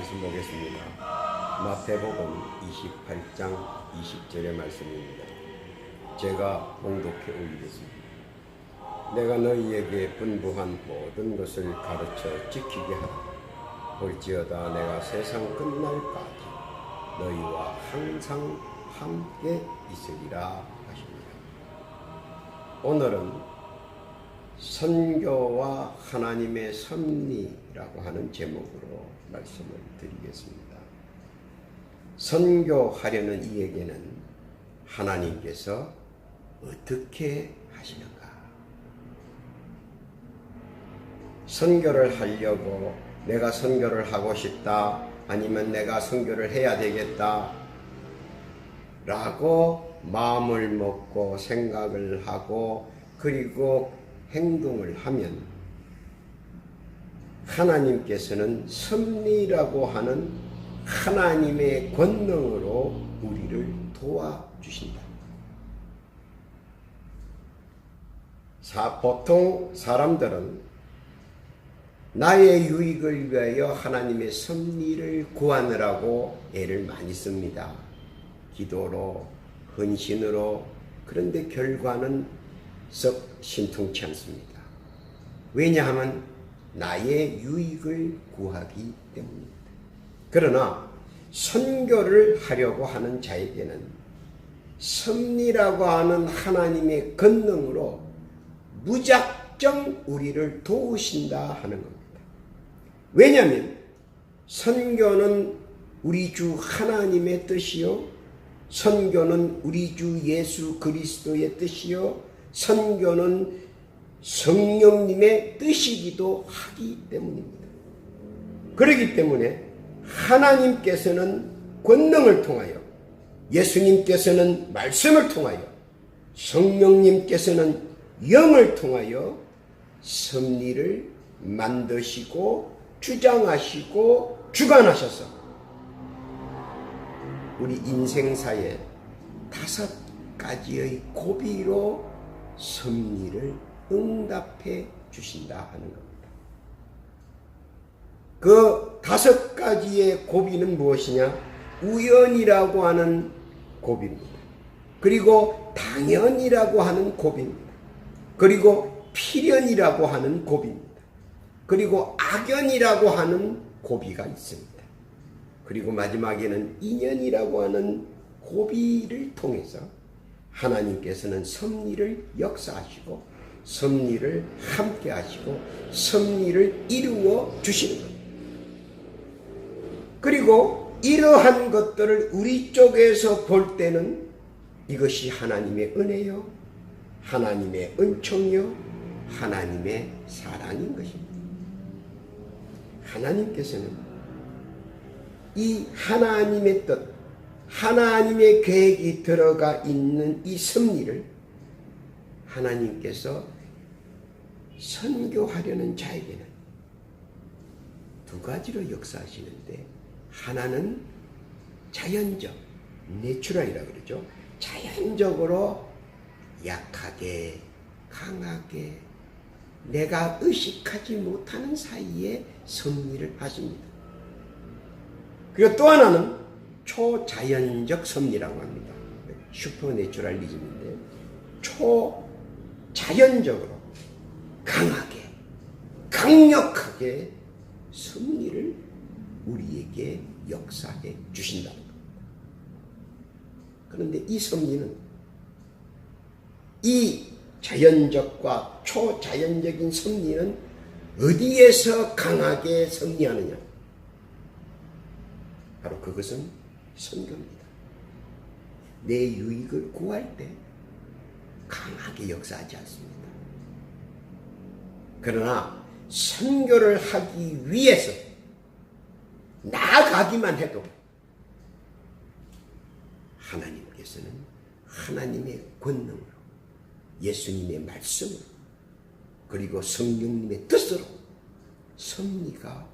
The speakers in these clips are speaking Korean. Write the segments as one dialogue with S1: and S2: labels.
S1: 말씀 보겠습니다. 마태복음 28장 20절의 말씀입니다. 제가 봉독해 올리겠습니다. 내가 너희에게 분부한 모든 것을 가르쳐 지키게 하라. 볼지어다 내가 세상 끝날까지 너희와 항상 함께 있으리라 하십니다. 오늘은 선교와 하나님의 섭리라고 하는 제목으로 말씀을 드리겠습니다. 선교하려는 이에게는 하나님께서 어떻게 하시는가? 선교를 하려고 내가 선교를 하고 싶다, 아니면 내가 선교를 해야 되겠다 라고 마음을 먹고 생각을 하고 그리고 행동을 하면 하나님께서는 섭리라고 하는 하나님의 권능으로 우리를 도와주신다. 보통 사람들은 나의 유익을 위하여 하나님의 섭리를 구하느라고 애를 많이 씁니다. 기도로, 헌신으로. 그런데 결과는 썩 신통치 않습니다. 왜냐하면 나의 유익을 구하기 때문입니다. 그러나 선교를 하려고 하는 자에게는 섭리라고 하는 하나님의 권능으로 무작정 우리를 도우신다 하는 겁니다. 왜냐하면 선교는 우리 주 하나님의 뜻이요, 선교는 우리 주 예수 그리스도의 뜻이요, 선교는 성령님의 뜻이기도 하기 때문입니다. 그렇기 때문에 하나님께서는 권능을 통하여, 예수님께서는 말씀을 통하여, 성령님께서는 영을 통하여 섭리를 만드시고 주장하시고 주관하셔서 우리 인생사에 5가지의 고비로 섭리를 응답해 주신다 하는 겁니다. 그 5가지의 고비는 무엇이냐? 우연이라고 하는 고비입니다. 그리고 당연이라고 하는 고비입니다. 그리고 필연이라고 하는 고비입니다. 그리고 악연이라고 하는 고비가 있습니다. 그리고 마지막에는 인연이라고 하는 고비를 통해서 하나님께서는 섭리를 역사하시고 섭리를 함께 하시고 섭리를 이루어 주시는 겁니다. 그리고 이러한 것들을 우리 쪽에서 볼 때는 이것이 하나님의 은혜요, 하나님의 은총요, 하나님의 사랑인 것입니다. 하나님께서는 이 하나님의 뜻, 하나님의 계획이 들어가 있는 이 섭리를 하나님께서 선교하려는 자에게는 2가지로 역사하시는데, 하나는 자연적, 내추럴이라고 그러죠. 자연적으로 약하게, 강하게, 내가 의식하지 못하는 사이에 섭리를 하십니다. 그리고 또 하나는 초자연적 섭리라고 합니다. 슈퍼내추럴리즘인데, 초자연적으로 강하게, 강력하게 섭리를 우리에게 역사해 주신다는 겁니다. 그런데 이 섭리는, 이 자연적과 초자연적인 섭리는 어디에서 강하게 섭리하느냐? 바로 그것은 선교입니다. 내 유익을 구할 때 강하게 역사하지 않습니다. 그러나 선교를 하기 위해서 나아가기만 해도 하나님께서는 하나님의 권능으로, 예수님의 말씀으로, 그리고 성령님의 뜻으로 섭리가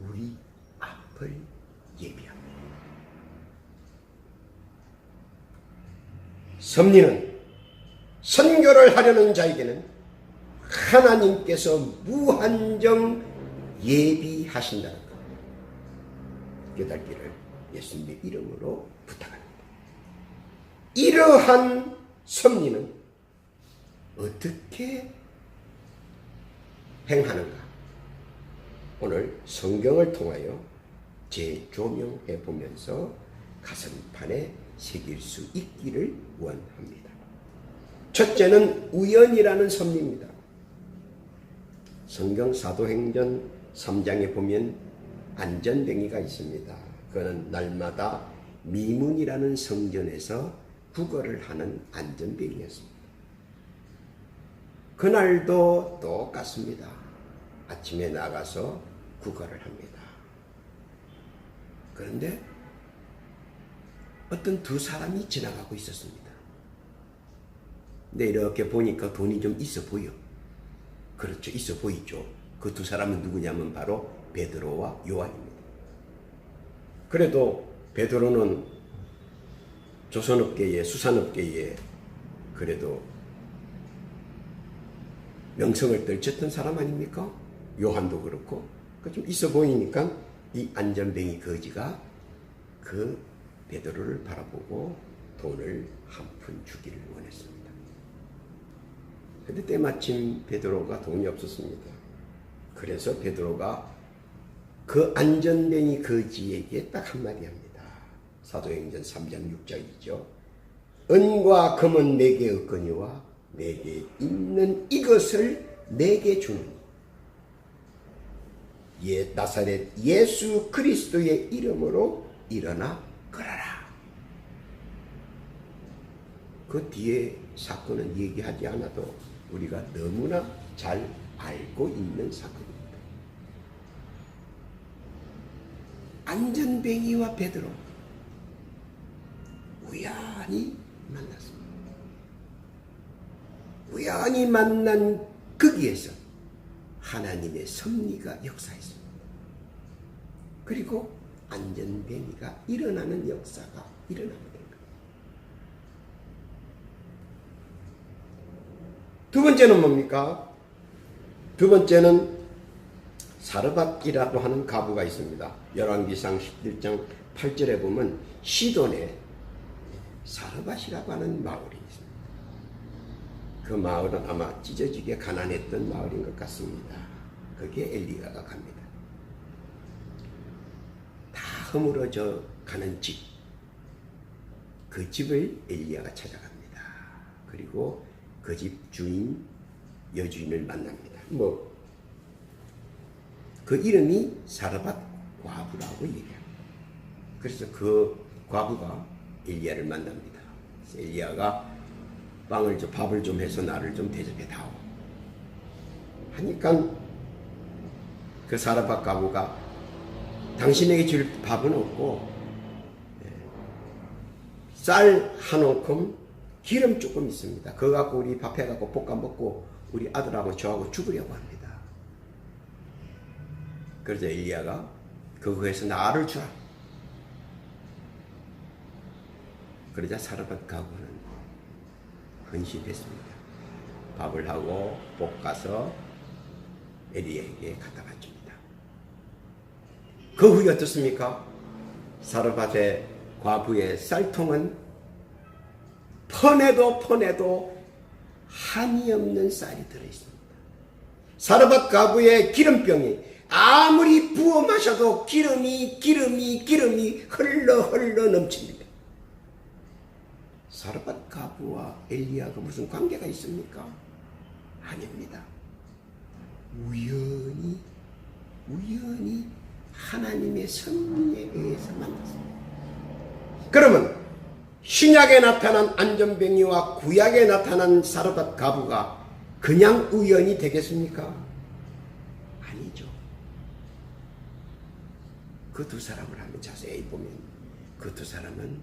S1: 우리 앞을 예비합니다. 섭리는 선교를 하려는 자에게는 하나님께서 무한정 예비하신다는 것. 깨닫기를 예수님의 이름으로 부탁합니다. 이러한 섭리는 어떻게 행하는가? 오늘 성경을 통하여 재조명해 보면서 가슴판에 새길 수 있기를 원합니다. 첫째는 우연이라는 섭리입니다. 성경 사도행전 3장에 보면 안전뱅이가 있습니다. 그는 날마다 미문이라는 성전에서 구걸을 하는 안전뱅이였습니다. 그날도 똑같습니다. 아침에 나가서 구걸을 합니다. 그런데 어떤 두 사람이 지나가고 있었습니다. 근데 이렇게 보니까 돈이 좀 있어 보여. 그렇죠. 있어 보이죠. 그 두 사람은 누구냐면 바로 베드로와 요한입니다. 그래도 베드로는 조선업계에, 수산업계에 그래도 명성을 떨쳤던 사람 아닙니까? 요한도 그렇고. 좀 있어 보이니까 이 안전뱅이 거지가 그 베드로를 바라보고 돈을 한 푼 주기를 원했습니다. 그런데 때마침 베드로가 돈이 없었습니다. 그래서 베드로가 그 안전뱅이 거지에게 딱 한마디 합니다. 사도행전 3장 6절이죠. 은과 금은 내게 없거니와 내게 있는 이것을 내게 주노니 나사렛 예수 그리스도의 이름으로 일어나 걸어라. 그 뒤에 사건은 얘기하지 않아도 우리가 너무나 잘 알고 있는 사건입니다. 안전뱅이와 베드로 우연히 만났습니다. 우연히 만난 거기에서 하나님의 섭리가 역사했습니다. 그리고 안전뱅이가 일어나는 역사가 일어나게 된 겁니다. 두 번째는 뭡니까? 두 번째는 사르밧이라고 하는 가부가 있습니다. 열왕기상 11장 8절에 보면 시돈에 사르밧이라고 하는 마을이 있습니다. 그 마을은 아마 찢어지게 가난했던 마을인 것 같습니다. 거기에 엘리야가 갑니다. 다 허물어져 가는 집, 그 집을 엘리야가 찾아갑니다. 그리고 그 집 주인, 여주인을 만납니다. 그 이름이 사르밧 과부라고 얘기합니다. 그래서 그 과부가 엘리야를 만납니다. 엘리야가 밥을 좀 해서 나를 좀 대접해 다오 하니까 그 사르밧 과부가 당신에게 줄 밥은 없고 쌀 한 움큼 기름 조금 있습니다. 그거 갖고 우리 밥 해갖고 볶아 먹고 우리 아들하고 저하고 죽으려고 합니다. 그래서 엘리야가 그거에서 나를 주라. 그러자 사르밧 가부는 헌신했습니다. 밥을 하고 볶아서 엘리야에게 갖다 바칩니다. 그 후에 어떻습니까? 사르밧의 과부의 쌀통은 퍼내도 한이 없는 쌀이 들어있습니다. 사르밧 가부의 기름병이 아무리 부어 마셔도 기름이 흘러 넘칩니다. 사르밧 가부와 엘리야가 무슨 관계가 있습니까? 아닙니다. 우연히 하나님의 섭리에 의해서 만났습니다. 그러면 신약에 나타난 안전뱅이와 구약에 나타난 사르밧 가부가 그냥 우연이 되겠습니까? 아니죠. 그 두 사람을 한번 자세히 보면 그 두 사람은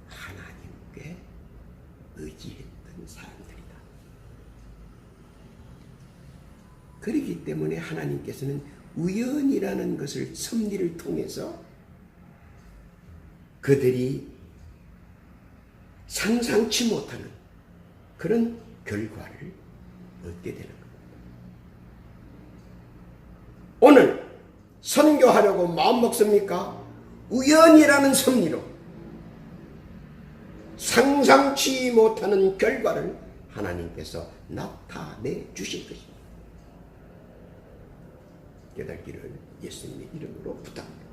S1: 하나님께 의지했던 사람들이다. 그렇기 때문에 하나님께서는 우연이라는 것을 섭리를 통해서 그들이 상상치 못하는 그런 결과를 얻게 되는 겁니다. 오늘 선교하려고 마음 먹습니까? 우연이라는 섭리로 상상치 못하는 결과를 하나님께서 나타내 주실 것입니다. 깨닫기를 예수님의 이름으로 부탁합니다.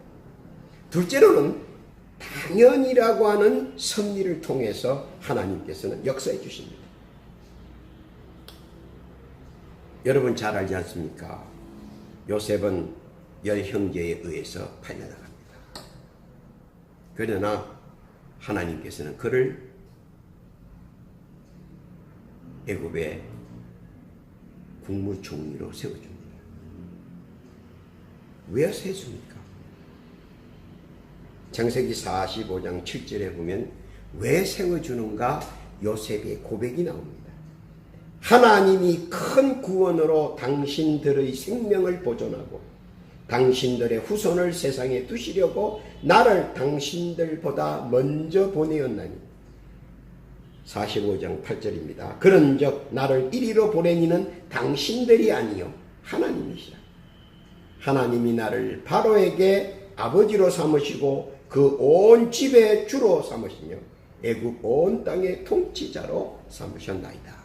S1: 둘째로는 당연이라고 하는 섭리를 통해서 하나님께서는 역사해 주십니다. 여러분 잘 알지 않습니까? 요셉은 열 형제에 의해서 팔려나갑니다. 그러나 하나님께서는 그를 애굽의 국무총리로 세워줍니다. 왜 세워줍니까? 창세기 45장 7절에 보면 왜 세워주는가 요셉의 고백이 나옵니다. 하나님이 큰 구원으로 당신들의 생명을 보존하고 당신들의 후손을 세상에 두시려고 나를 당신들보다 먼저 보내었나니. 45장 8절입니다. 그런즉 나를 이리로 보내니는 당신들이 아니요 하나님이시라. 하나님이 나를 바로에게 아버지로 삼으시고 그 온 집의 주로 삼으시며 애굽 온 땅의 통치자로 삼으셨나이다.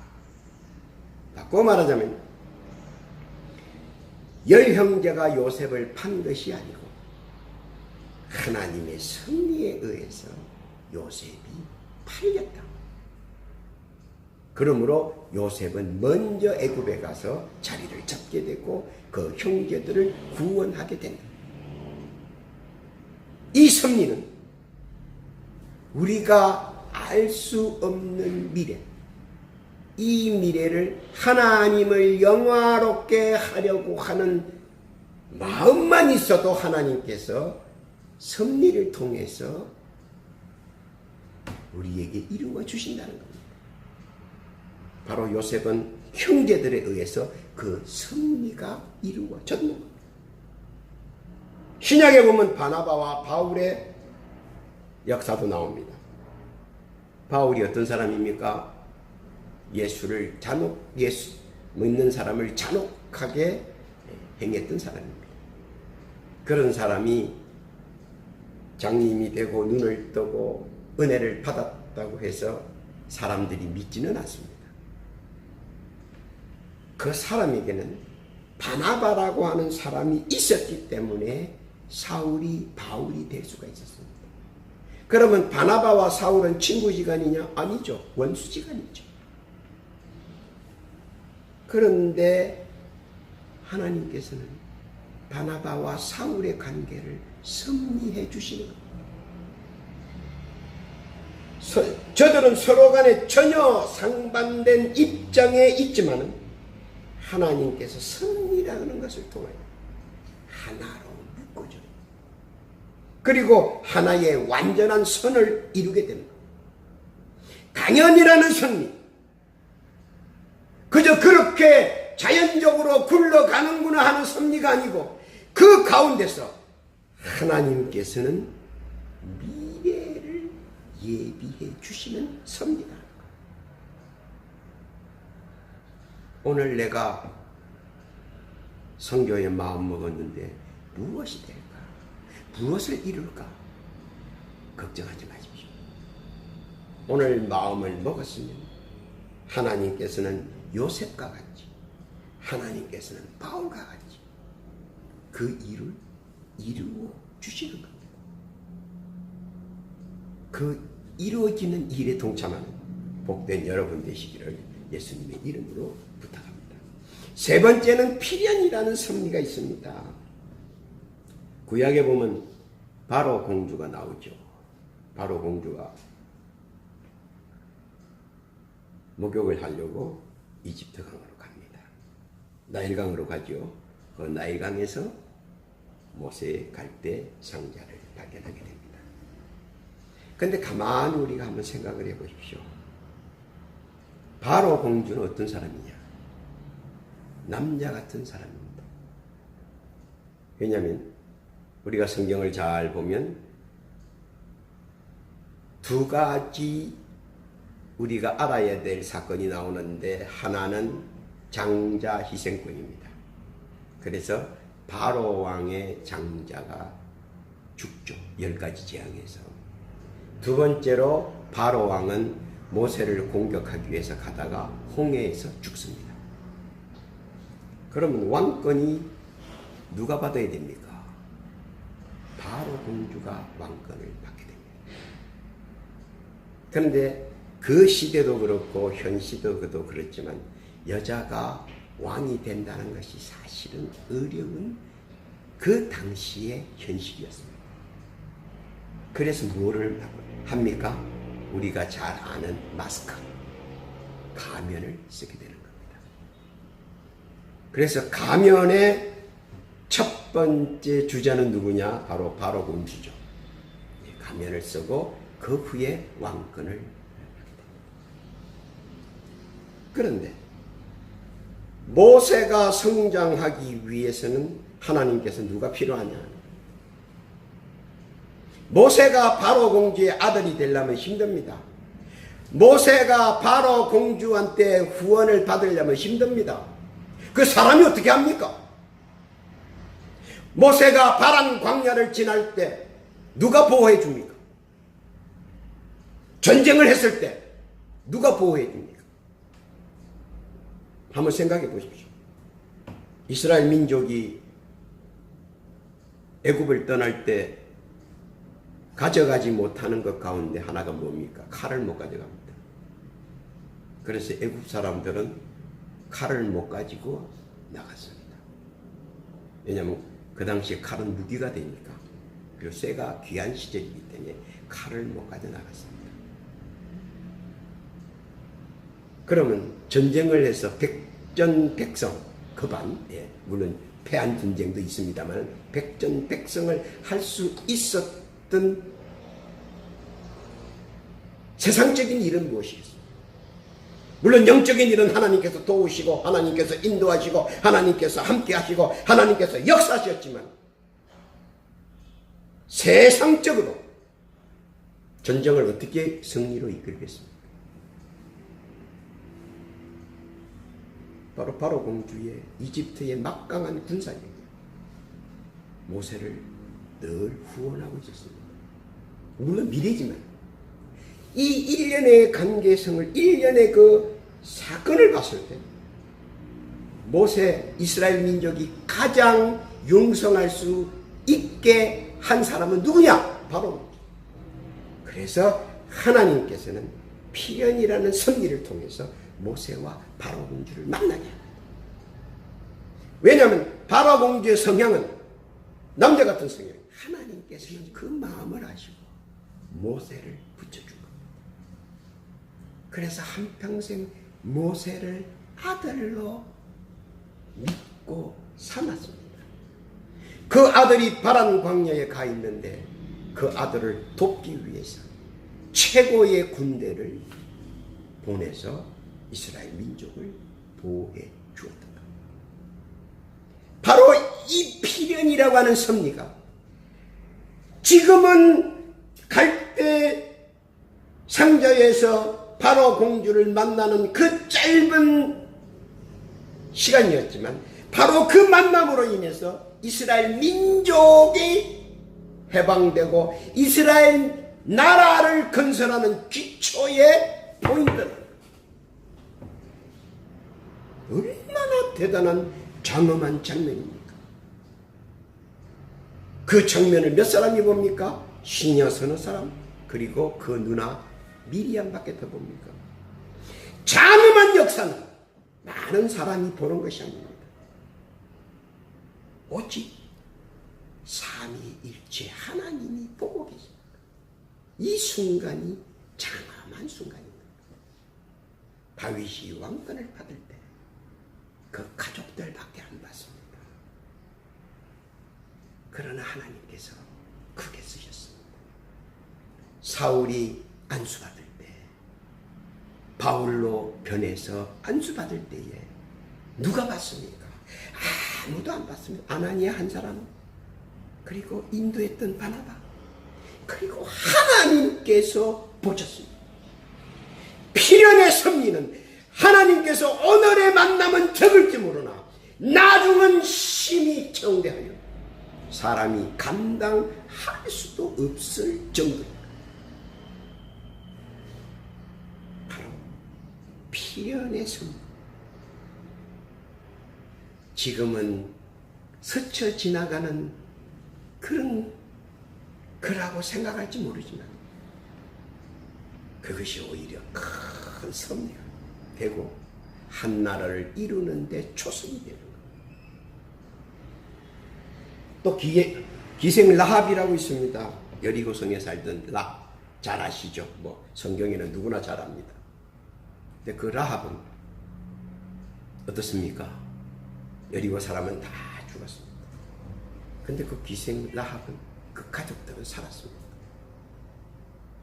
S1: 바꿔 말하자면 열 형제가 요셉을 판 것이 아니고 하나님의 섭리에 의해서 요셉이 팔렸다. 그러므로 요셉은 먼저 애굽에 가서 자리를 잡게 되고 그 형제들을 구원하게 된다. 이 섭리는 우리가 알 수 없는 미래, 이 미래를 하나님을 영화롭게 하려고 하는 마음만 있어도 하나님께서 섭리를 통해서 우리에게 이루어 주신다는 겁니다. 바로 요셉은 형제들에 의해서 그 섭리가 이루어졌는 겁니다. 신약에 보면 바나바와 바울의 역사도 나옵니다. 바울이 어떤 사람입니까? 예수 믿는 사람을 잔혹하게 행했던 사람입니다. 그런 사람이 장님이 되고 눈을 뜨고 은혜를 받았다고 해서 사람들이 믿지는 않습니다. 그 사람에게는 바나바라고 하는 사람이 있었기 때문에 사울이 바울이 될 수가 있었습니다. 그러면 바나바와 사울은 친구지간이냐? 아니죠. 원수지간이죠. 그런데 하나님께서는 바나바와 사울의 관계를 섭리해 주시는 겁니다. 저들은 서로 간에 전혀 상반된 입장에 있지만 하나님께서 섭리라는 것을 통하여 하나로 묶어줘요. 그리고 하나의 완전한 선을 이루게 됩니다. 당연이라는 섭리, 그저 그렇게 자연적으로 굴러가는구나 하는 섭리가 아니고 그 가운데서 하나님께서는 미래를 예비해 주시는 섭리다. 오늘 내가 선교에 마음 먹었는데 무엇이 될까? 무엇을 이룰까? 걱정하지 마십시오. 오늘 마음을 먹었으면 하나님께서는 요셉과 같이, 하나님께서는 바울과 같이 그 일을 이루어 주시는 겁니다. 그 이루어지는 일에 동참하는 복된 여러분 되시기를 예수님의 이름으로 부탁합니다. 세 번째는 필연이라는 섭리가 있습니다. 구약에 보면 바로 공주가 나오죠. 바로 공주가 목욕을 하려고 이집트 강으로 갑니다. 나일강으로 가죠. 그 나일강에서 모세의 갈대 상자를 발견하게 됩니다. 그런데 가만히 우리가 한번 생각을 해보십시오. 바로 공주는 어떤 사람이냐? 남자 같은 사람입니다. 왜냐하면 우리가 성경을 잘 보면 두 가지 우리가 알아야 될 사건이 나오는데 하나는 장자 희생권입니다. 그래서 바로 왕의 장자가 죽죠. 10가지 재앙에서. 두 번째로 바로 왕은 모세를 공격하기 위해서 가다가 홍해에서 죽습니다. 그러면 왕권이 누가 받아야 됩니까? 바로 공주가 왕권을 받게 됩니다. 그런데 그 시대도 그렇고 현 시대도 그렇지만 여자가 왕이 된다는 것이 사실은 어려운 그 당시의 현실이었습니다. 그래서 뭐를 합니까? 우리가 잘 아는 마스크, 가면을 쓰게 되는 겁니다. 그래서 가면의 첫 번째 주자는 누구냐? 바로 공주죠. 가면을 쓰고 그 후에 왕권을 하게 됩니다. 그런데 모세가 성장하기 위해서는 하나님께서 누가 필요하냐? 모세가 바로 공주의 아들이 되려면 힘듭니다. 모세가 바로 공주한테 후원을 받으려면 힘듭니다. 그 사람이 어떻게 합니까? 모세가 바란 광야를 지날 때 누가 보호해 줍니까? 전쟁을 했을 때 누가 보호해 줍니까? 한번 생각해 보십시오. 이스라엘 민족이 애굽을 떠날 때 가져가지 못하는 것 가운데 하나가 뭡니까? 칼을 못 가져갑니다. 그래서 애굽 사람들은 칼을 못 가지고 나갔습니다. 왜냐하면 그 당시에 칼은 무기가 되니까, 그리고 쇠가 귀한 시절이기 때문에 칼을 못 가져 나갔습니다. 그러면 전쟁을 해서 백전백성, 그반, 물론 패한 전쟁도 있습니다만 백전백성을 할 수 있었던 세상적인 일은 무엇이겠습니까? 물론 영적인 일은 하나님께서 도우시고 하나님께서 인도하시고 하나님께서 함께 하시고 하나님께서 역사하셨지만 세상적으로 전쟁을 어떻게 승리로 이끌겠습니까? 바로 공주의 이집트의 막강한 군사력이 모세를 늘 후원하고 있었습니다. 물론 미래지만 이 일련의 관계성을, 일련의 그 사건을 봤을 때 모세, 이스라엘 민족이 가장 융성할 수 있게 한 사람은 누구냐? 바로. 그래서 하나님께서는 필연이라는 섭리를 통해서 모세와 바로 공주를 만나게 합니다. 왜냐하면 바로 공주의 성향은 남자 같은 성향. 하나님께서는 그 마음을 아시고 모세를 붙여준 겁니다. 그래서 한평생 모세를 아들로 믿고 삼았습니다. 그 아들이 바란 광야에 가 있는데 그 아들을 돕기 위해서 최고의 군대를 보내서 이스라엘 민족을 보호해 주었던 겁니다. 바로 이 필연이라고 하는 섭리가 지금은 갈대 상자에서 바로 공주를 만나는 그 짧은 시간이었지만 바로 그 만남으로 인해서 이스라엘 민족이 해방되고 이스라엘 나라를 건설하는 기초의 포인트는 얼마나 대단한 장엄한 장면입니까? 그 장면을 몇 사람이 봅니까? 시녀 서너 사람, 그리고 그 누나 미리암밖에 더 봅니까? 장엄한 역사는 많은 사람이 보는 것이 아닙니다. 오직 삼위일체 하나님이 보고 계십니다. 이 순간이 장엄한 순간입니다. 다윗이 왕권을 받을 때 그 가족들밖에 안 봤습니다. 그러나 하나님께서 크게 쓰셨습니다. 사울이 안수받을 때, 바울로 변해서 안수받을 때에 누가 봤습니까? 아무도 안 봤습니다. 아나니아 한 사람, 그리고 인도했던 바나바, 그리고 하나님께서 보셨습니다. 필연의 섭리는 하나님께서 오늘의 만남은 적을지 모르나 나중은 심히 청대하여 사람이 감당할 수도 없을 정도입니다. 바로 필연의 성. 지금은 스쳐 지나가는 그런 거라고 생각할지 모르지만 그것이 오히려 큰 섭리가 되고 한 나라를 이루는 데 초석이 되는 거예요. 또 기생 라합이라고 있습니다. 여리고성에 살던 잘 아시죠? 뭐 성경에는 누구나 잘 압니다. 근데 그 라합은 어떻습니까? 여리고 사람은 다 죽었습니다. 근데 그 기생 라합은 그 가족들은 살았습니다.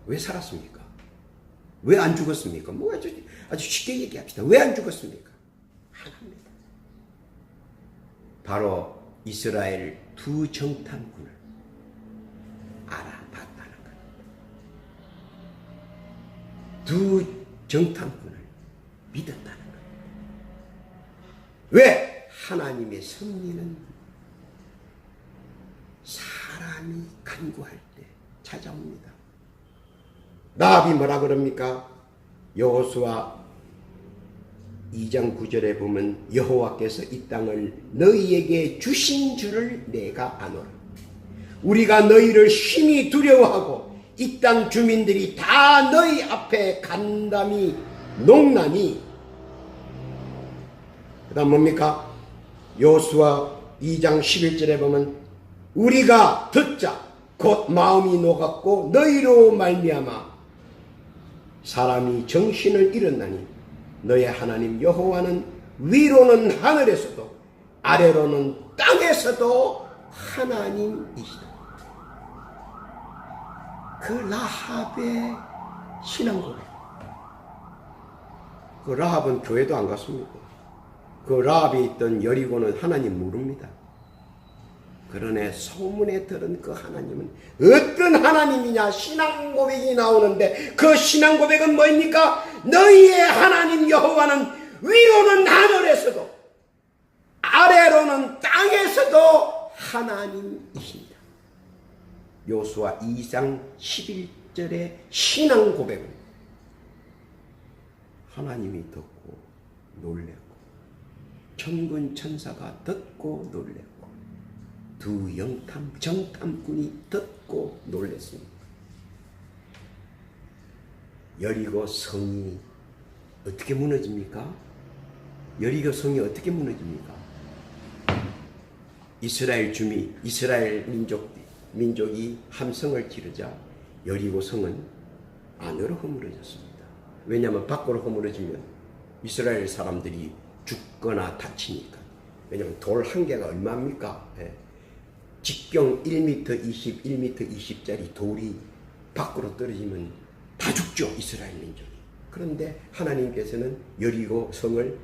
S1: 왜 살았습니까? 왜 안 죽었습니까? 뭐 아주 쉽게 얘기합시다. 왜 안 죽었습니까? 하나입니다. 바로 이스라엘 두 정탐꾼을 알아봤다는 겁니다. 두 정탐꾼을 믿었다는 겁니다. 왜? 하나님의 섭리는 사람이 간구할 때 찾아옵니다. 라합이 뭐라 그럽니까? 여호수아 2장 9절에 보면 여호와께서 이 땅을 너희에게 주신 줄을 내가 아노라. 우리가 너희를 심히 두려워하고 이 땅 주민들이 다 너희 앞에 간담이 농나니. 그 다음 뭡니까? 여호수아 2장 11절에 보면 우리가 듣자 곧 마음이 녹았고 너희로 말미암아 사람이 정신을 잃었나니 너의 하나님 여호와는 위로는 하늘에서도 아래로는 땅에서도 하나님이시다. 그 라합의 신앙 고백. 그 라합은 교회도 안 갔습니다. 그 라합이 있던 여리고는 하나님 모릅니다. 그러네 소문에 들은 그 하나님은 어떤 하나님이냐 신앙 고백이 나오는데 그 신앙 고백은 뭐입니까? 너희의 하나님 여호와는 위로는 하늘에서도 아래로는 땅에서도 하나님이십니다. 여호수아 2장 11절의 신앙 고백은 하나님이 듣고 놀랬고 천군 천사가 듣고 놀랬고 두 정탐꾼이 듣고 놀랐습니다. 여리고 성이 어떻게 무너집니까? 여리고 성이 어떻게 무너집니까? 이스라엘 민족이 함성을 지르자 여리고 성은 안으로 허물어졌습니다. 왜냐하면 밖으로 허물어지면 이스라엘 사람들이 죽거나 다치니까. 왜냐하면 돌 한 개가 얼마입니까? 직경 1m 20, 1m 20짜리 돌이 밖으로 떨어지면 다 죽죠, 이스라엘 민족이. 그런데 하나님께서는 여리고 성을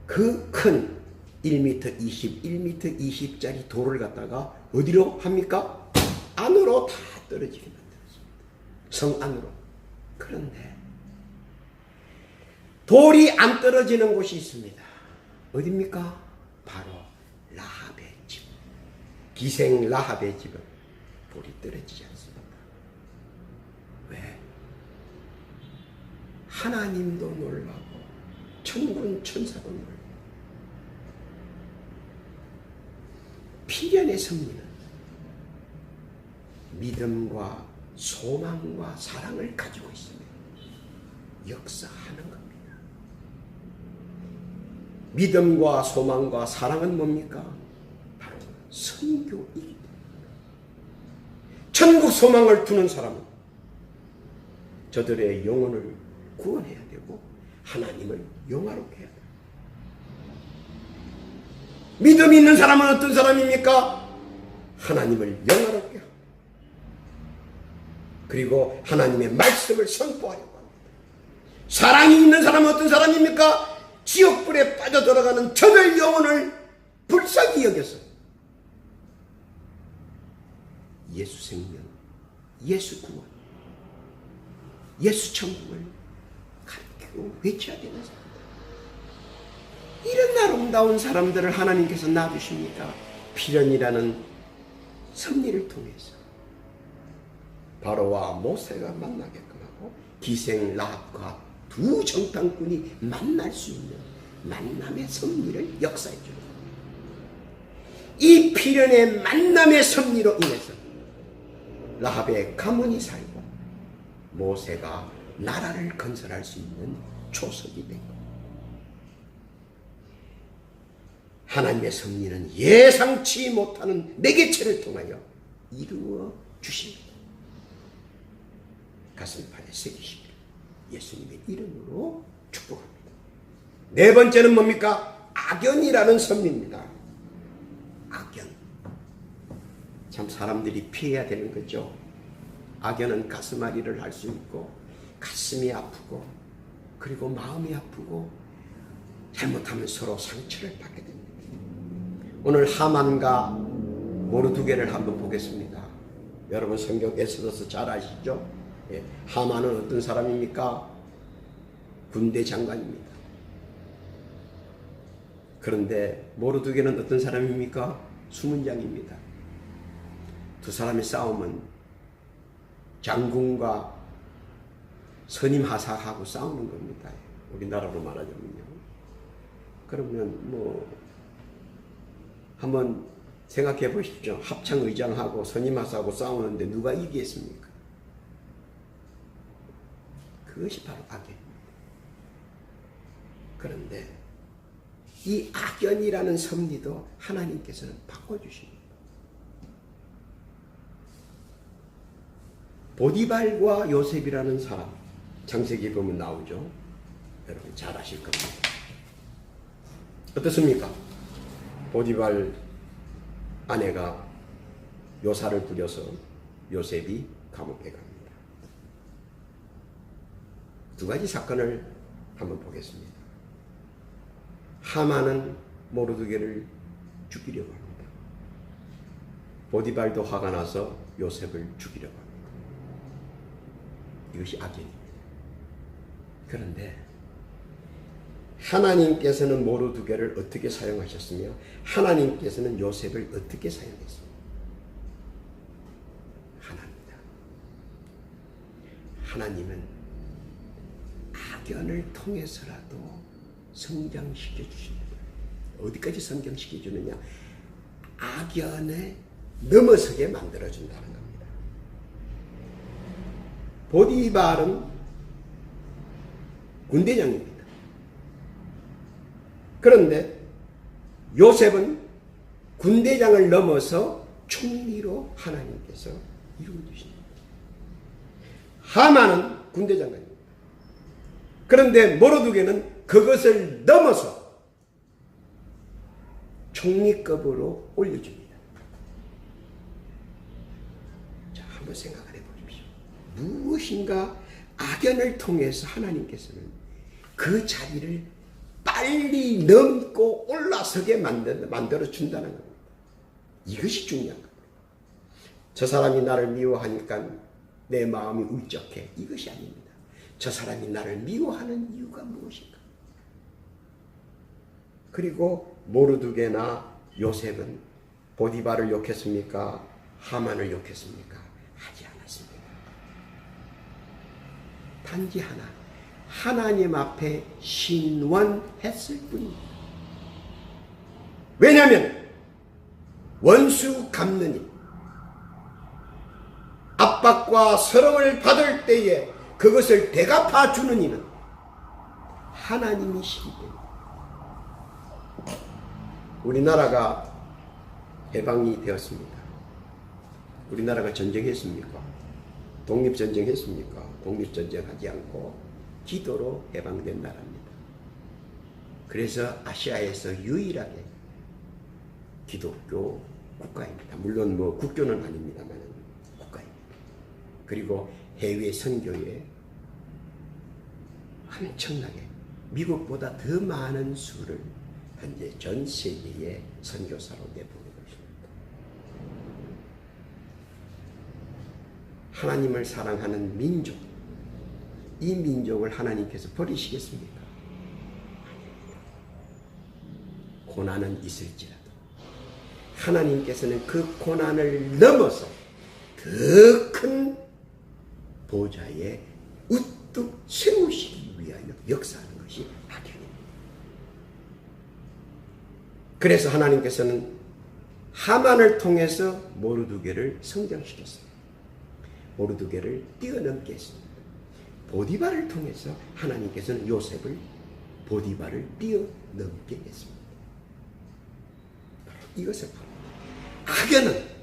S1: 그 큰 1m 20, 1m 20짜리 돌을 갖다가 어디로 합니까? 안으로 다 떨어지게 만들었습니다. 성 안으로. 그런데 돌이 안 떨어지는 곳이 있습니다. 어디입니까? 바로 라합의 집. 기생 라합의 집은 돌이 떨어지지 않습니다. 왜? 하나님도 놀라고 천군 천사도 놀라고 필연의 섭리는 믿음과 소망과 사랑을 가지고 있으면 역사하는 겁니다. 믿음과 소망과 사랑은 뭡니까? 바로 선교이기 때문에. 천국 소망을 두는 사람은 저들의 영혼을 구원해야 되고 하나님을 영화롭게 해야 돼요. 믿음이 있는 사람은 어떤 사람입니까? 하나님을 영화롭게 하고 그리고 하나님의 말씀을 선포하려고 합니다. 사랑이 있는 사람은 어떤 사람입니까? 지옥불에 빠져들어가는 저들 영혼을 불쌍히 여겨서 예수 생명, 예수 구원, 예수 천국을 가르치고 외쳐야 되는 사람들. 이런 아름다운 사람들을 하나님께서 놔두십니까? 필연이라는 섭리를 통해서 바로와 모세가 만나게끔 하고 기생 라합과 두 정탐꾼이 만날 수 있는 만남의 섭리를 역사해 주는 거예요. 이 필연의 만남의 섭리로 인해서 라합의 가문이 살고 모세가 나라를 건설할 수 있는 초석이 된 거예요. 하나님의 섭리는 예상치 못하는 매개체를 통하여 이루어 주십니다. 가슴판에 새기시기를 예수님의 이름으로 축복합니다. 네 번째는 뭡니까? 악연이라는 섭리입니다. 악연. 참 사람들이 피해야 되는 거죠. 악연은 가슴앓이를 할 수 있고 가슴이 아프고 그리고 마음이 아프고 잘못하면 서로 상처를 받게 됩니다. 오늘 하만과 모르드게를 한번 보겠습니다. 여러분 성경 에스더서 잘 아시죠? 예, 하만은 어떤 사람입니까? 군대 장관입니다. 그런데 모르드게는 어떤 사람입니까? 수문장입니다. 두 사람의 싸움은 장군과 선임 하사하고 싸우는 겁니다. 우리나라로 말하자면요. 그러면 한번 생각해 보십시오. 합창의장하고 선임하사하고 싸우는데 누가 이기겠습니까? 그것이 바로 악연입니다. 그런데 이 악연이라는 섭리도 하나님께서는 바꿔주십니다. 보디발과 요셉이라는 사람, 창세기 보면 나오죠. 여러분 잘 아실 겁니다. 어떻습니까? 보디발 아내가 요사를 부려서 요셉이 감옥에 갑니다. 두 가지 사건을 한번 보겠습니다. 하만은 모르드게를 죽이려고 합니다. 보디발도 화가 나서 요셉을 죽이려고 합니다. 이것이 악연입니다. 그런데 하나님께서는 모르드게를 어떻게 사용하셨으며 하나님께서는 요셉을 어떻게 사용했습니까? 하나입니다. 하나님은 악연을 통해서라도 성장시켜 주십니다. 어디까지 성장시켜 주느냐? 악연에 넘어서게 만들어 준다는 겁니다. 보디발은 군대장입니다. 그런데 요셉은 군대장을 넘어서 총리로 하나님께서 이루어 주십니다. 하만은 군대장관입니다. 그런데 모르드게는 그것을 넘어서 총리급으로 올려줍니다. 자, 한번 생각을 해보십시오. 무엇인가 악연을 통해서 하나님께서는 그 자리를 빨리 넘고 올라서게 만들어 준다는 겁니다. 이것이 중요한 겁니다. 저 사람이 나를 미워하니까 내 마음이 울적해. 이것이 아닙니다. 저 사람이 나를 미워하는 이유가 무엇인가? 그리고 모르드게나 요셉은 보디발을 욕했습니까? 하만을 욕했습니까? 하지 않았습니다. 단지 하나, 하나님 앞에 신원했을 뿐입니다. 왜냐하면 원수 갚는 일, 압박과 서름을 받을 때에 그것을 대갚아 주는 이는 하나님이시기 때문에. 우리나라가 해방이 되었습니다. 우리나라가 전쟁했습니까? 독립전쟁했습니까? 독립전쟁하지 않고 기도로 해방된 나라입니다. 그래서 아시아에서 유일하게 기독교 국가입니다. 물론 국교는 아닙니다만 국가입니다. 그리고 해외 선교에 엄청나게 미국보다 더 많은 수를 현재 전 세계의 선교사로 내보내고 있습니다. 하나님을 사랑하는 민족, 이 민족을 하나님께서 버리시겠습니까? 고난은 있을지라도 하나님께서는 그 고난을 넘어서 더 큰 보좌에 우뚝 세우시기 위하여 역사하는 것이 악연입니다. 그래서 하나님께서는 하만을 통해서 모르드게를 성장시켰습니다. 모르드게를 뛰어넘게 했습니다. 보디발을 통해서 하나님께서는 요셉을 보디발을 뛰어넘게 했습니다. 이것을 악연은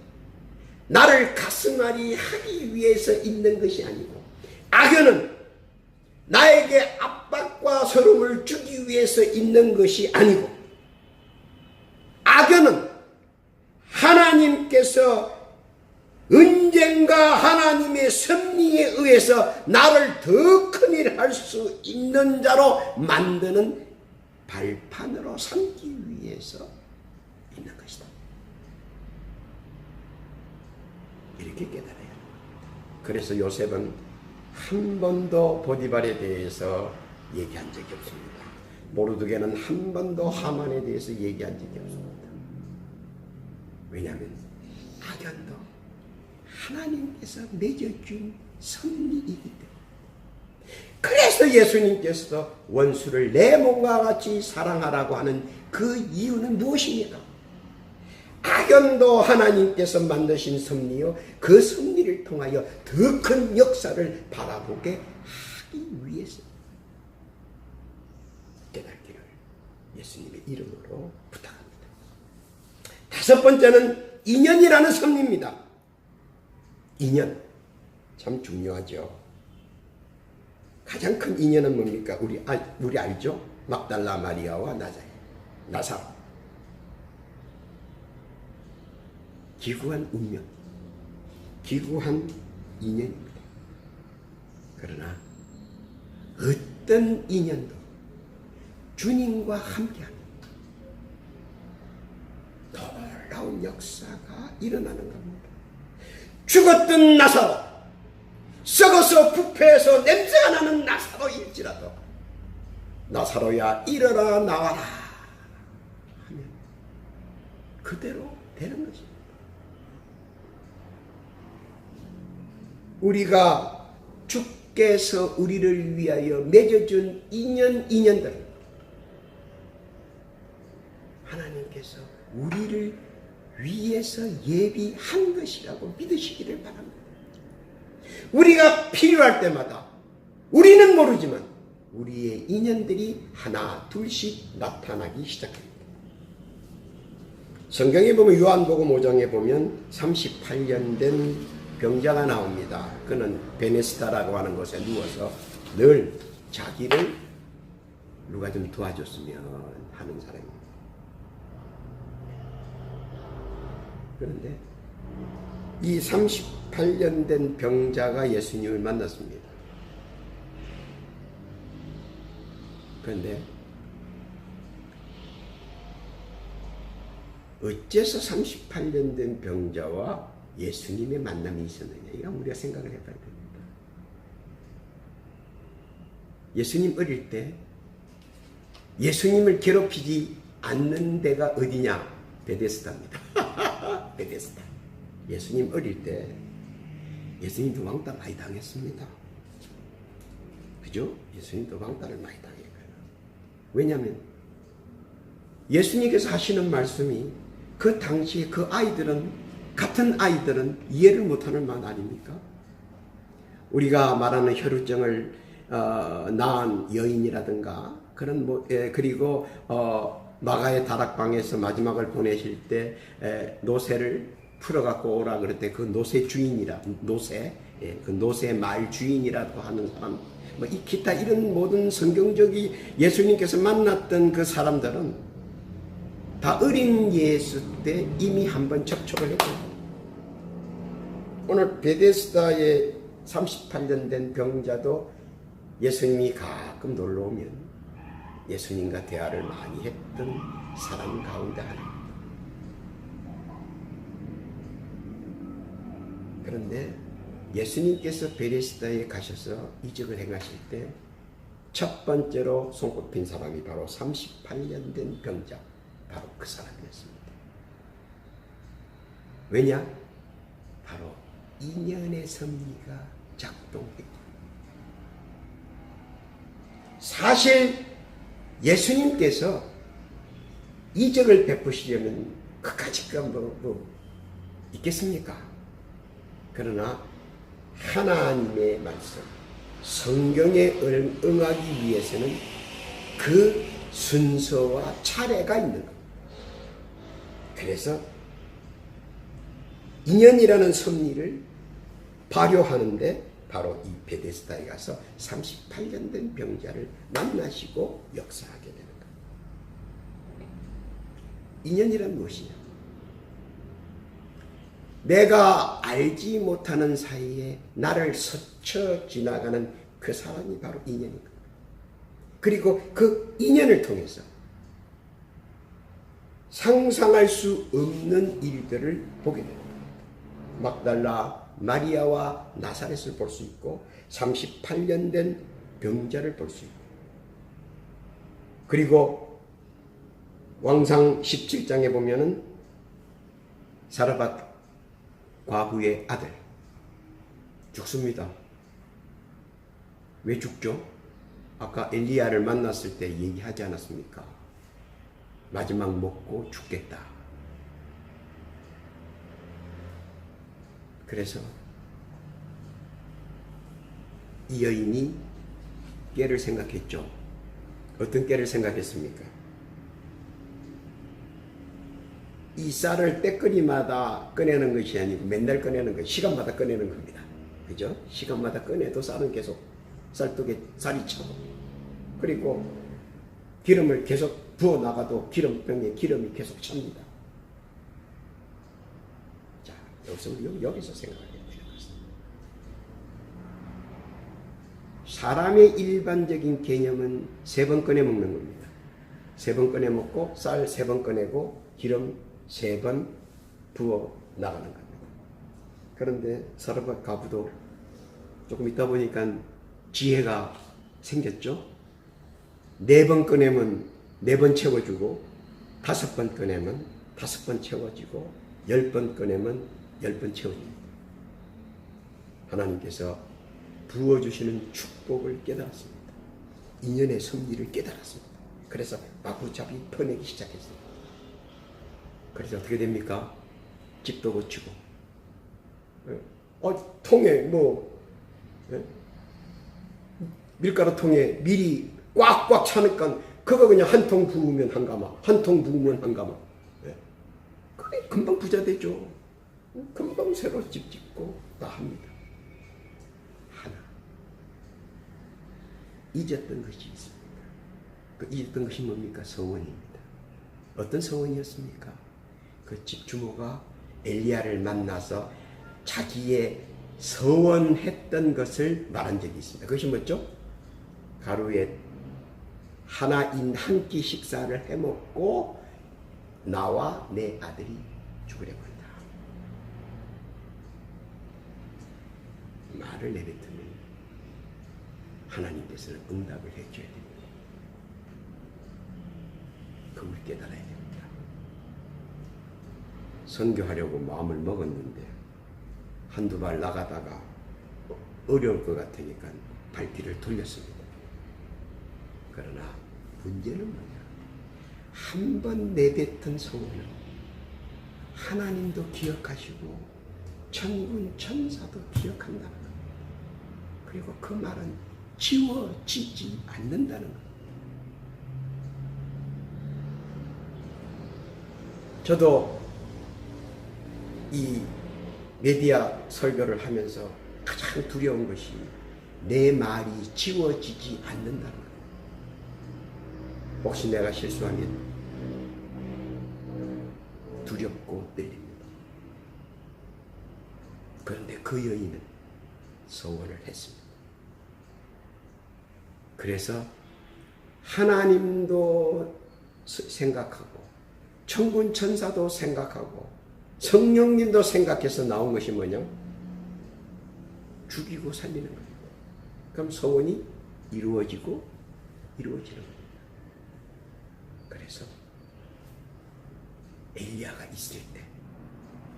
S1: 나를 가슴앓이 하기 위해서 있는 것이 아니고, 악연은 나에게 압박과 서름을 주기 위해서 있는 것이 아니고, 악연은 하나님께서 언젠가 하나님의 섭리에 의해서 나를 더 큰 일 할 수 있는 자로 만드는 발판으로 삼기 위해서 있는 것이다. 이렇게 깨달아야 합니다. 그래서 요셉은 한 번도 보디발에 대해서 얘기한 적이 없습니다. 모르드게는 한 번도 하만에 대해서 얘기한 적이 없습니다. 왜냐하면 악연도 하나님께서 맺어준 섭리이기 때문에. 그래서 예수님께서 원수를 내 몸과 같이 사랑하라고 하는 그 이유는 무엇입니까? 악연도 하나님께서 만드신 섭리요, 그 섭리를 통하여 더 큰 역사를 바라보게 하기 위해서 깨닫기를 예수님의 이름으로 부탁합니다. 다섯 번째는 인연이라는 섭리입니다. 인연, 참 중요하죠. 가장 큰 인연은 뭡니까? 우리 알죠? 막달라 마리아와 나사로. 기구한 운명, 기구한 인연입니다. 그러나 어떤 인연도 주님과 함께하는 놀라운 역사가 일어나는 겁니다. 죽었던 나사로, 썩어서 부패해서 냄새가 나는 나사로일지라도 나사로야 일어나 나와라 하면 그대로 되는 것입니다. 우리가 주께서 우리를 위하여 맺어준 인연들, 하나님께서 우리를 위해서 예비한 것이라고 믿으시기를 바랍니다. 우리가 필요할 때마다 우리는 모르지만 우리의 인연들이 하나 둘씩 나타나기 시작합니다. 성경에 보면 요한복음 5장에 보면 38년 된 병자가 나옵니다. 그는 베네스다라고 하는 곳에 누워서 늘 자기를 누가 좀 도와줬으면 하는 사람입니다. 그런데 이 38년 된 병자가 예수님을 만났습니다. 그런데 어째서 38년 된 병자와 예수님의 만남이 있었느냐, 이건 우리가 생각을 해봐야 됩니다. 예수님 어릴 때 예수님을 괴롭히지 않는 데가 어디냐? 베데스다입니다. 베데스다. 예수님 어릴 때 예수님도 왕따 많이 당했습니다. 그죠? 예수님도 왕따를 많이 당했어요. 왜냐하면 예수님께서 하시는 말씀이 그 당시에 그 아이들은, 같은 아이들은 이해를 못하는 말 아닙니까? 우리가 말하는 혈루증을 낳은 여인이라든가 그런 그리고 마가의 다락방에서 마지막을 보내실 때 노새를 풀어갖고 오라 그럴 때 그 노새 주인이라, 그 노새 말 주인이라고 하는 사람, 이 기타 이런 모든 성경적이 예수님께서 만났던 그 사람들은 다 어린 예수 때 이미 한번 접촉을 했고, 오늘 베데스다의 38년 된 병자도 예수님이 가끔 놀러 오면 예수님과 대화를 많이 했던 사람 가운데 하나입니다. 그런데 예수님께서 베데스다에 가셔서 이적을 행하실 때 첫 번째로 손꼽힌 사람이 바로 38년 된 병자, 바로 그 사람이었습니다. 왜냐? 바로 인연의 섭리가 작동했기. 사실 예수님께서 이적을 베푸시려면 그까짓 뭐 있겠습니까? 그러나 하나님의 말씀, 성경에 응하기 위해서는 그 순서와 차례가 있는 겁니다. 그래서 인연이라는 섭리를 발효하는데 바로 이 베데스다에 가서 38년 된 병자를 만나시고 역사하게 되는 겁니다. 인연이란 무엇이냐? 내가 알지 못하는 사이에 나를 스쳐 지나가는 그 사람이 바로 인연인 겁니다. 그리고 그 인연을 통해서 상상할 수 없는 일들을 보게 됩니다. 막달라 마리아와 나사렛을 볼 수 있고 38년 된 병자를 볼 수 있고, 그리고 왕상 17장에 보면은 사르밧 과부의 아들 죽습니다. 왜 죽죠? 아까 엘리야를 만났을 때 얘기하지 않았습니까? 마지막 먹고 죽겠다. 그래서 이 여인이 깨를 생각했죠. 어떤 깨를 생각했습니까? 이 쌀을 때거리마다 꺼내는 것이 아니고 맨날 꺼내는 것, 시간마다 꺼내는 겁니다. 그죠? 시간마다 꺼내도 쌀은 계속 쌀떡에 쌀이 차고, 그리고 기름을 계속 부어 나가도 기름병에 기름이 계속 찹니다. 자, 여기서 생각하게 되는 것입니다. 사람의 일반적인 개념은 3번 꺼내 먹는 겁니다. 3번 꺼내 먹고 쌀 3번 꺼내고 기름 3번 부어 나가는 겁니다. 그런데 사르밧 과부도 조금 있다 보니까 지혜가 생겼죠. 4번 꺼내면 4번 채워주고, 5번 꺼내면 5번 채워지고, 10번 꺼내면 10번 채워집니다. 하나님께서 부어주시는 축복을 깨달았습니다. 인연의 섭리를 깨달았습니다. 그래서 마구잡이 퍼내기 시작했습니다. 그래서 어떻게 됩니까? 집도 고치고, 통에 밀가루 통에 밀이 꽉꽉 차니까 그거 그냥 한 통 부으면 한 가마, 한 통 부으면 한 가마. 그게 금방 부자 되죠. 금방 새로 집 짓고 다 합니다. 하나 잊었던 것이 있습니다. 그 잊었던 것이 뭡니까? 서원입니다. 어떤 서원이었습니까? 그 집주모가 엘리야를 만나서 자기의 서원했던 것을 말한 적이 있습니다. 그것이 뭐죠? 하루에 하나인 한 끼 식사를 해먹고 나와 내 아들이 죽으려고 한다. 말을 내뱉으면 하나님께서는 응답을 해줘야 됩니다. 그걸 깨달아야 됩니다. 선교하려고 마음을 먹었는데 한두 발 나가다가 어려울 것 같으니까 발길을 돌렸습니다. 그러나 문제는 뭐냐? 한 번 내뱉은 소원을 하나님도 기억하시고 천군 천사도 기억한다는 겁니다. 그리고 그 말은 지워지지 않는다는 겁니다. 저도 이 메디아 설교를 하면서 가장 두려운 것이 내 말이 지워지지 않는다는 것. 혹시 내가 실수하면 두렵고 떨립니다. 그런데 그 여인은 소원을 했습니다. 그래서 하나님도 생각하고 천군 천사도 생각하고 성령님도 생각해서 나온 것이 뭐냐? 죽이고 살리는 거예요. 그럼 소원이 이루어지고 이루어지는 거예요. 그래서 엘리야가 있을 때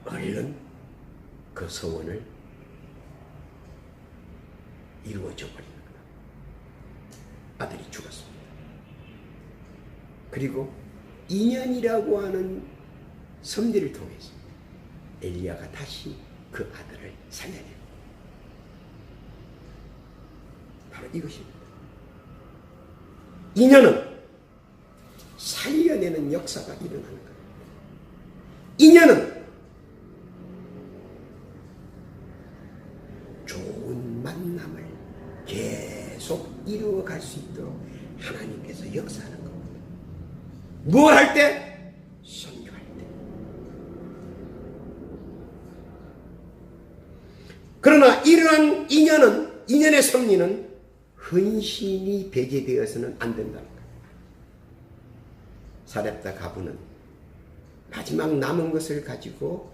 S1: 얼른 그 소원을 이루어져 버리는 거다. 아들이 죽었습니다. 그리고 인연이라고 하는 섭리를 통해서 엘리야가 다시 그 아들을 살려냅니다. 바로 이것입니다. 인연은 살려내는 역사가 일어나는 겁니다. 인연은 좋은 만남을 계속 이루어갈 수 있도록 하나님께서 역사하는 겁니다. 뭘 할 때? 선교할 때. 그러나 이러한 인연의 섭리는 헌신이 배제되어서는 안 된다는 거예요. 사렙다 가부는 마지막 남은 것을 가지고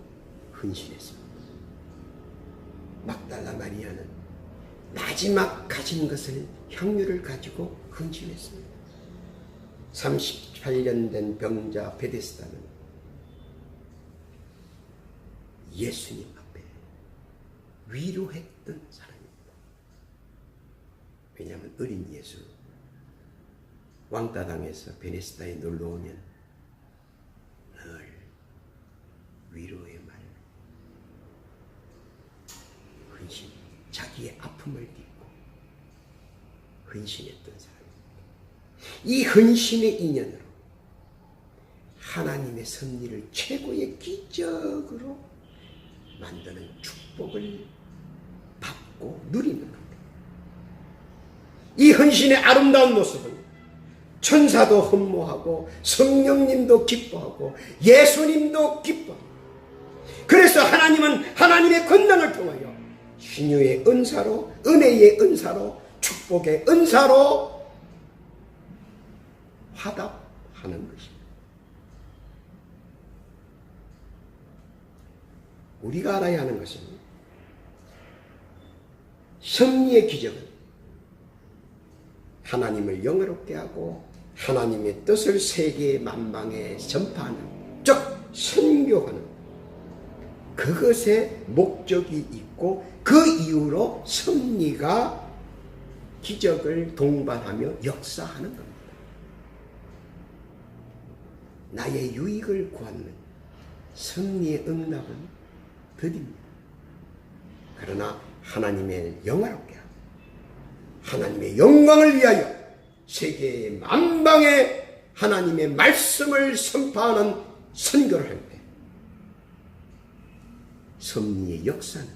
S1: 헌신했습니다. 막달라 마리아는 마지막 가진 것을 향유를 가지고 헌신했습니다. 38년 된 병자 베데스다는 예수님 앞에 위로했던 사람입니다. 왜냐하면 어린 예수 왕따 당해서 베데스다에 놀러 오면 늘 위로의 말, 헌신, 자기의 아픔을 딛고 헌신했던 사람입니다. 이 헌신의 인연으로 하나님의 섭리를 최고의 기적으로 만드는 축복을 받고 누리는 겁니다. 이 헌신의 아름다운 모습은 천사도 흠모하고 성령님도 기뻐하고 예수님도 기뻐합니다. 그래서 하나님은 하나님의 권능을 통하여 신유의 은사로, 은혜의 은사로, 축복의 은사로 화답하는 것입니다. 우리가 알아야 하는 것은 섭리의 기적은 하나님을 영화롭게 하고 하나님의 뜻을 세계 만방에 전파하는, 즉 선교하는 그것에 목적이 있고 그 이후로 섭리가 기적을 동반하며 역사하는 겁니다. 나의 유익을 구하는 섭리의 응답은 드립니다. 그러나 하나님의 영화롭게 하고 하나님의 영광을 위하여 세계 만방에 하나님의 말씀을 선포하는 선교를 할 때 섭리의 역사는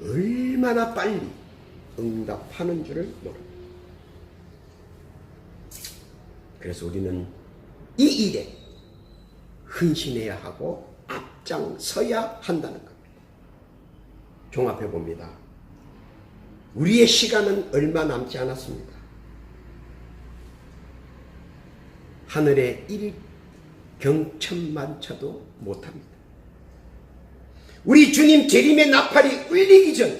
S1: 얼마나 빨리 응답하는 줄을 모릅니다. 그래서 우리는 이 일에 헌신해야 하고 앞장서야 한다는 겁니다. 종합해 봅니다. 우리의 시간은 얼마 남지 않았습니다. 하늘에 일경천만쳐도 못합니다. 우리 주님 재림의 나팔이 울리기 전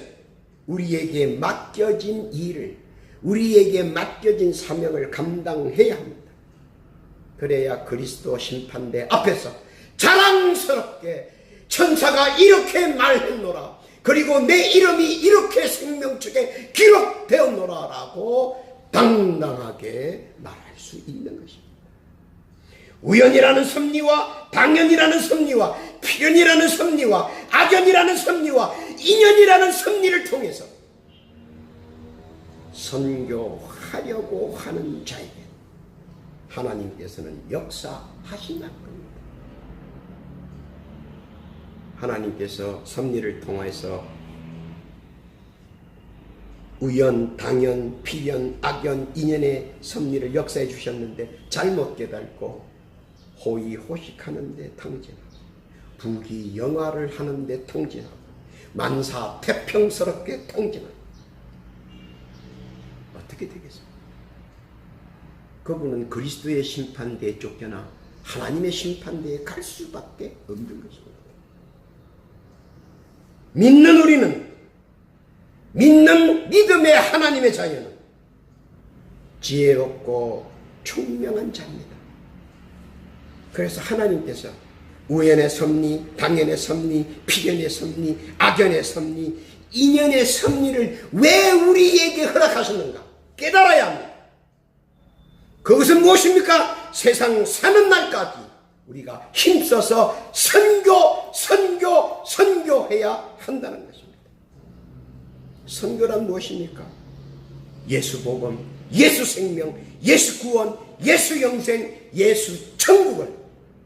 S1: 우리에게 맡겨진 일을, 우리에게 맡겨진 사명을 감당해야 합니다. 그래야 그리스도 심판대 앞에서 자랑스럽게 천사가 이렇게 말했노라, 그리고 내 이름이 이렇게 생명책에 기록되었노라 라고 당당하게 말할 수 있는 것입니다. 우연이라는 섭리와 당연이라는 섭리와 필연이라는 섭리와 악연이라는 섭리와 인연이라는 섭리를 통해서 선교하려고 하는 자에게 하나님께서는 역사하신다는 겁니다. 하나님께서 섭리를 통해서 우연, 당연, 필연, 악연, 인연의 섭리를 역사해 주셨는데 잘못 깨닫고 호의호식하는데 통진하고 부귀영화를 하는데 통진하고 만사 태평스럽게 통진하고 어떻게 되겠습니까? 그분은 그리스도의 심판대에 쫓겨나 하나님의 심판대에 갈 수밖에 없는 것입니다. 믿는 우리는, 믿는 믿음의 하나님의 자녀는 지혜롭고 총명한 자입니다. 그래서 하나님께서 우연의 섭리, 당연의 섭리, 필연의 섭리, 악연의 섭리, 인연의 섭리를 왜 우리에게 허락하셨는가 깨달아야 합니다. 그것은 무엇입니까? 세상 사는 날까지 우리가 힘써서 선교해야 한다는 것입니다. 선교란 무엇입니까? 예수 복음, 예수 생명, 예수 구원, 예수 영생, 예수 천국을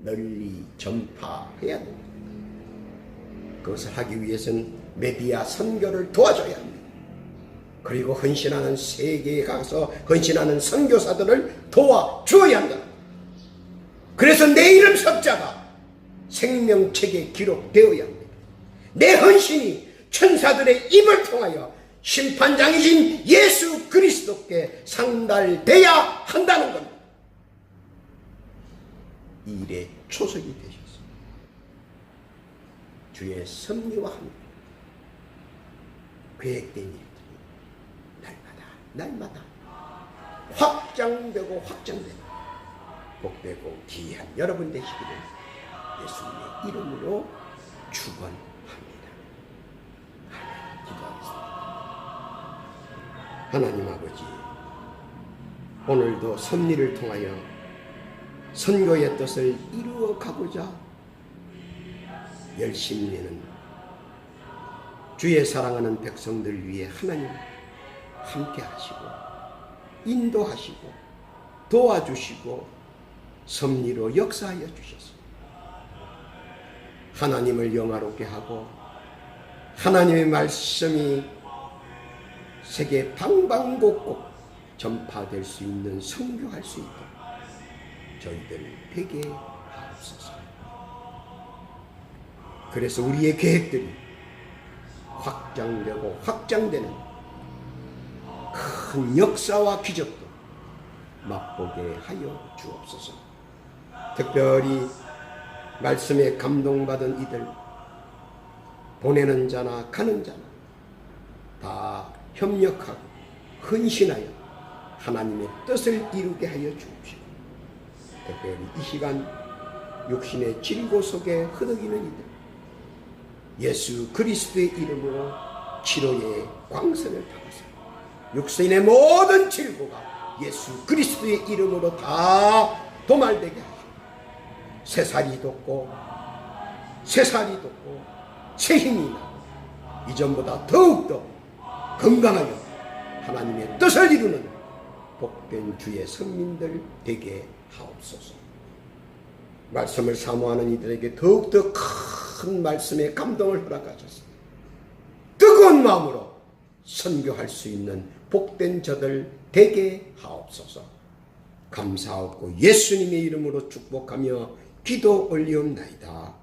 S1: 널리 전파해야 됩니다. 그것을 하기 위해서는 메디아 선교를 도와줘야 합니다. 그리고 헌신하는 세계에 가서 헌신하는 선교사들을 도와주어야 한다. 그래서 내 이름 석자가 생명책에 기록되어야 합니다. 내 헌신이 천사들의 입을 통하여 심판장이신 예수 그리스도께 상달돼야 한다는 겁니다. 이 일에 초석이 되셨습니다. 주의 섭리와 함께 계획된 일들이 날마다 확장되고 복되고 귀한 여러분 되시기를 예수님의 이름으로 축원합니다. 아멘. 기도하겠습니다. 하나님 아버지, 오늘도 섭리를 통하여 선교의 뜻을 이루어 가고자 열심히 하는 주의 사랑하는 백성들 위해 하나님 함께 하시고 인도하시고 도와주시고 섭리로 역사하여 주셔서 하나님을 영화롭게 하고 하나님의 말씀이 세계 방방곡곡 전파될 수 있는 선교할 수 있도록 저희들 되게 하옵소서. 그래서 우리의 계획들이 확장되는 큰 역사와 기적도 맛보게 하여 주옵소서. 특별히 말씀에 감동받은 이들, 보내는 자나 가는 자나 다 협력하고 헌신하여 하나님의 뜻을 이루게 하여 주옵시고, 특별히 이 시간 육신의 질고 속에 흐느끼는 이들 예수 그리스도의 이름으로 치료의 광선을 받아서 육신의 모든 질고가 예수 그리스도의 이름으로 다 도말되게 하시고 새살이 돋고 새 힘이 나고 이전보다 더욱더 건강하여 하나님의 뜻을 이루는 복된 주의 선민들 되게 하옵소서. 말씀을 사모하는 이들에게 더욱더 큰 말씀의 감동을 허락하셔서 뜨거운 마음으로 선교할 수 있는 복된 저들 되게 하옵소서. 감사하고 예수님의 이름으로 축복하며 기도 올리옵나이다.